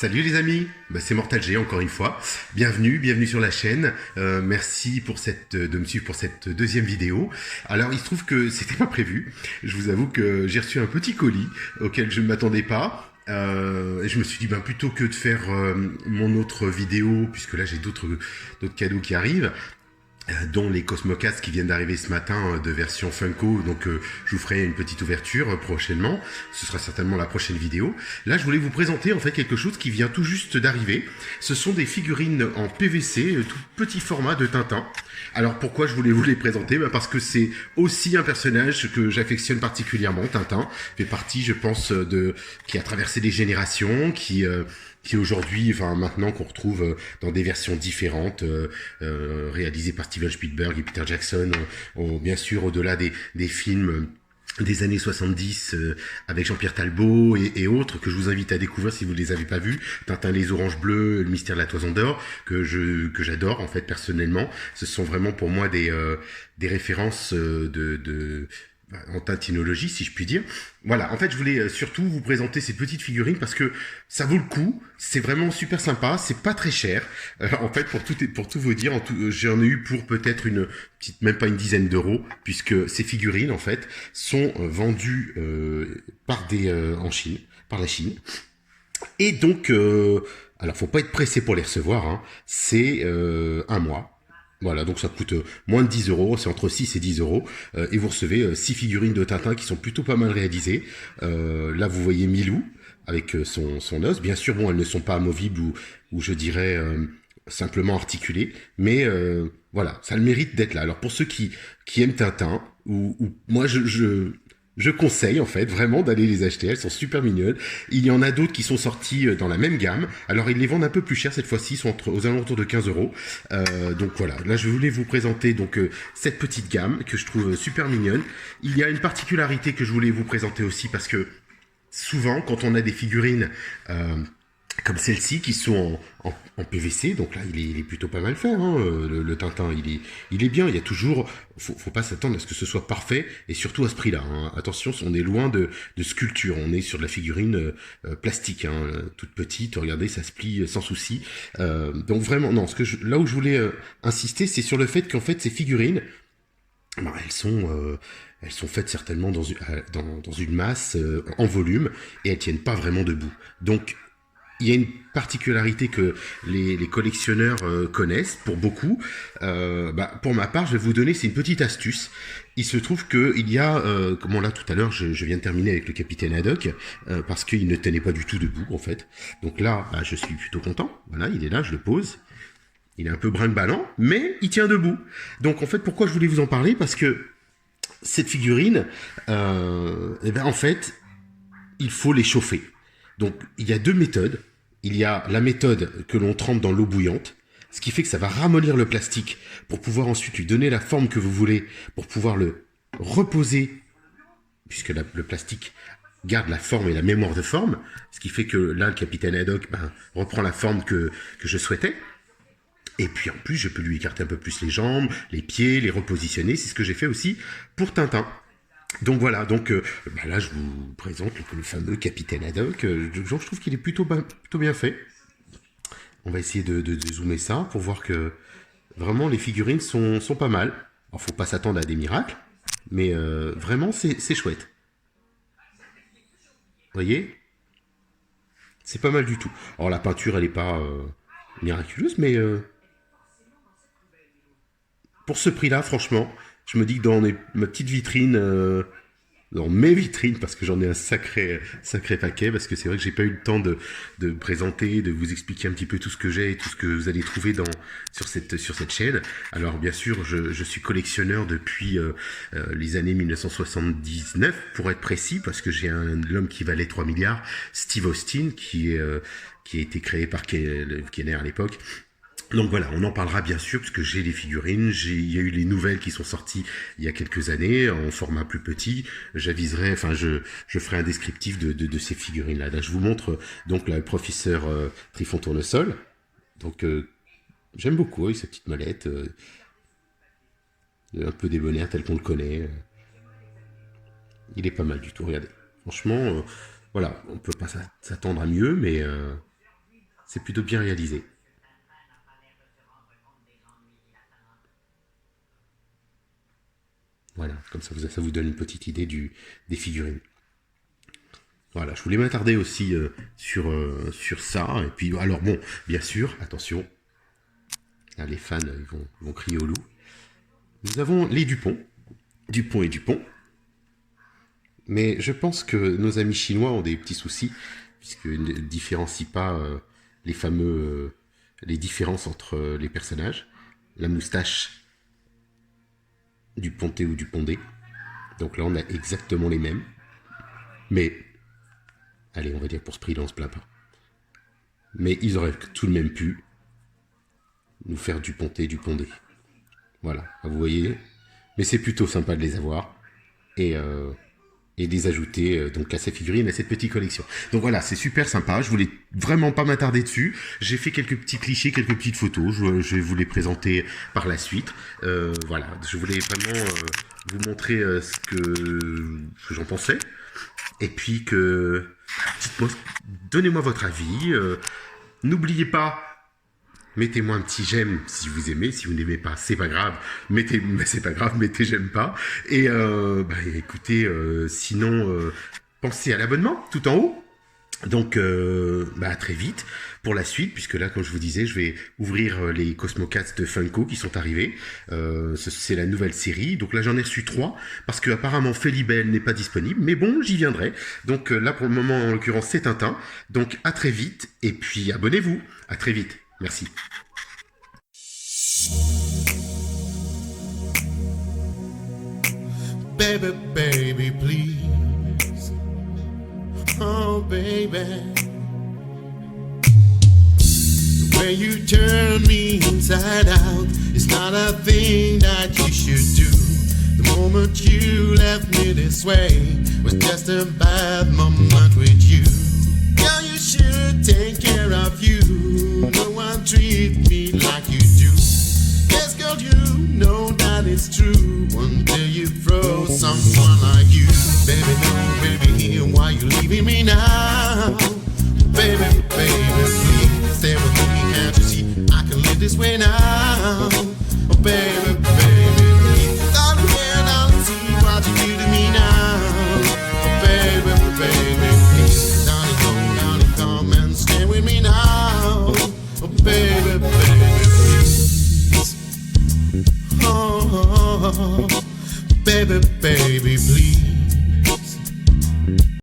Salut les amis, c'est Mortal G encore une fois. Bienvenue sur la chaîne. Merci de me suivre pour cette deuxième vidéo. Alors il se trouve que c'était pas prévu. Je vous avoue que j'ai reçu un petit colis auquel je ne m'attendais pas. Et je me suis dit plutôt que de faire mon autre vidéo, puisque là j'ai d'autres cadeaux qui arrivent, dont les Cosmocast qui viennent d'arriver ce matin de version Funko, donc je vous ferai une petite ouverture prochainement, ce sera certainement la prochaine vidéo. Là je voulais vous présenter en fait quelque chose qui vient tout juste d'arriver, ce sont des figurines en PVC, tout petit format de Tintin. Alors pourquoi je voulais vous les présenter? Parce que c'est aussi un personnage que j'affectionne particulièrement. Tintin fait partie, je pense, qui a traversé des générations, qui aujourd'hui, maintenant qu'on retrouve dans des versions différentes, réalisées par Steven Spielberg et Peter Jackson, bien sûr au-delà des films des années 70 avec Jean-Pierre Talbot et autres, que je vous invite à découvrir si vous ne les avez pas vus. Tintin les oranges bleues, le mystère de la toison d'or, que j'adore en fait personnellement. Ce sont vraiment pour moi des références en tintinologie, si je puis dire. Voilà, en fait, je voulais surtout vous présenter cette petite figurine parce que ça vaut le coup, c'est vraiment super sympa, c'est pas très cher. En fait, pour tout vous dire, j'en ai eu pour peut-être même pas une dizaine d'euros, puisque ces figurines, en fait, sont vendues en Chine, par la Chine. Et donc, alors, faut pas être pressé pour les recevoir, hein. C'est un mois. Voilà, donc ça coûte moins de 10 euros, c'est entre 6 et 10 euros, et vous recevez 6 figurines de Tintin qui sont plutôt pas mal réalisées. Là, vous voyez Milou, avec son os. Bien sûr, bon, elles ne sont pas amovibles ou je dirais simplement articulées, mais voilà, ça a le mérite d'être là. Alors pour ceux qui aiment Tintin, moi je conseille en fait vraiment d'aller les acheter, elles sont super mignonnes. Il y en a d'autres qui sont sortis dans la même gamme. Alors ils les vendent un peu plus cher cette fois-ci, ils sont aux alentours de 15 euros. Donc voilà, là je voulais vous présenter cette petite gamme que je trouve super mignonne. Il y a une particularité que je voulais vous présenter aussi parce que souvent quand on a des figurines comme celle-ci qui sont en PVC, donc là il est plutôt pas mal fait, hein, le Tintin il est bien, il y a toujours, faut pas s'attendre à ce que ce soit parfait, et surtout à ce prix là, hein. Attention, on est loin de sculpture, on est sur de la figurine plastique, hein, toute petite, regardez, ça se plie sans souci, donc vraiment, non, là où je voulais insister, c'est sur le fait qu'en fait ces figurines, elles sont faites certainement dans une masse en volume, et elles tiennent pas vraiment debout, donc il y a une particularité que les collectionneurs connaissent, pour beaucoup. Pour ma part, je vais vous donner, c'est une petite astuce. Il se trouve qu'il y a, comme on l'a tout à l'heure, je viens de terminer avec le capitaine Haddock, parce qu'il ne tenait pas du tout debout, en fait. Donc là, je suis plutôt content. Voilà, il est là, je le pose. Il est un peu brinque-ballant, mais il tient debout. Donc en fait, pourquoi je voulais vous en parler? Parce que cette figurine, en fait, il faut les chauffer. Donc il y a deux méthodes. Il y a la méthode que l'on trempe dans l'eau bouillante, ce qui fait que ça va ramollir le plastique pour pouvoir ensuite lui donner la forme que vous voulez, pour pouvoir le reposer, puisque le plastique garde la forme et la mémoire de forme, ce qui fait que là, le capitaine Haddock reprend la forme que je souhaitais. Et puis en plus, je peux lui écarter un peu plus les jambes, les pieds, les repositionner. C'est ce que j'ai fait aussi pour Tintin. Donc voilà, là je vous présente le fameux capitaine Haddock. Je trouve qu'il est plutôt bien fait. On va essayer de zoomer ça pour voir que vraiment les figurines sont pas mal. Alors faut pas s'attendre à des miracles, mais vraiment c'est chouette. Vous voyez? C'est pas mal du tout. Alors la peinture elle est pas miraculeuse, mais pour ce prix-là, franchement, je me dis que dans ma petite vitrine, dans mes vitrines, parce que j'en ai un sacré paquet, parce que c'est vrai que j'ai pas eu le temps de présenter, de vous expliquer un petit peu tout ce que j'ai et tout ce que vous allez trouver sur cette chaîne. Alors bien sûr, je suis collectionneur depuis les années 1979, pour être précis, parce que j'ai l'homme qui valait 3 milliards, Steve Austin, qui a été créé par Kenner à l'époque. Donc voilà, on en parlera bien sûr, parce que j'ai les figurines, il y a eu les nouvelles qui sont sorties il y a quelques années, en format plus petit. J'aviserai, je ferai un descriptif de ces figurines-là. Là, je vous montre donc le professeur Trifon Tournesol. Donc, j'aime beaucoup, avec sa petite molette, un peu débonnaire tel qu'on le connaît. Il est pas mal du tout, regardez. Franchement, voilà, on peut pas s'attendre à mieux, mais C'est plutôt bien réalisé. Voilà, comme ça vous donne une petite idée des figurines. Voilà, je voulais m'attarder aussi sur ça. Et puis, alors bon, bien sûr, attention, là, les fans vont crier au loup. Nous avons les Dupont et Dupont. Mais je pense que nos amis chinois ont des petits soucis, puisqu'ils ne différencient pas les différences entre les personnages. La moustache du Ponté ou du Pondé. Donc là, on a exactement les mêmes. Mais, allez, on va dire pour ce prix-là, on se plaint pas. Mais ils auraient tout de même pu nous faire du Ponté, du Pondé. Voilà, vous voyez. Mais c'est plutôt sympa de les avoir. Et les ajouter donc à ces figurines, à cette petite collection. Donc voilà, c'est super sympa. Je voulais vraiment pas m'attarder dessus. J'ai fait quelques petits clichés, quelques petites photos. Je vais vous les présenter par la suite. Voilà, je voulais vraiment vous montrer ce que j'en pensais. Et puis dites-moi, donnez-moi votre avis. N'oubliez pas. Mettez-moi un petit j'aime si vous aimez. Si vous n'aimez pas, c'est pas grave. Mettez j'aime pas. Et écoutez, sinon, pensez à l'abonnement tout en haut. Donc, à très vite pour la suite, puisque là, comme je vous disais, je vais ouvrir les Cosmocats de Funko qui sont arrivés. C'est la nouvelle série. Donc là, j'en ai reçu 3, parce que apparemment Felibel n'est pas disponible. Mais bon, j'y viendrai. Donc là, pour le moment, en l'occurrence, c'est Tintin. Donc à très vite. Et puis, abonnez-vous. À très vite. Merci. Baby, baby, please. Oh, baby. The way you turn me inside out is not a thing that you should do. The moment you left me this way was just a bad moment with you. Girl, you should take care of you. No one treat me like you do. Yes, girl, you know that it's true. One day you throw someone like you. Baby, no, baby, why you leaving me now? Baby, baby, please stay with me. Can't you see I can live this way now? Oh, baby, baby, please. Darling, yeah, darling, see what you do to me now. Oh, baby, baby, please. Darling, go, darling, come and stay with me now. Oh, baby, baby, please. Oh, baby, baby, please.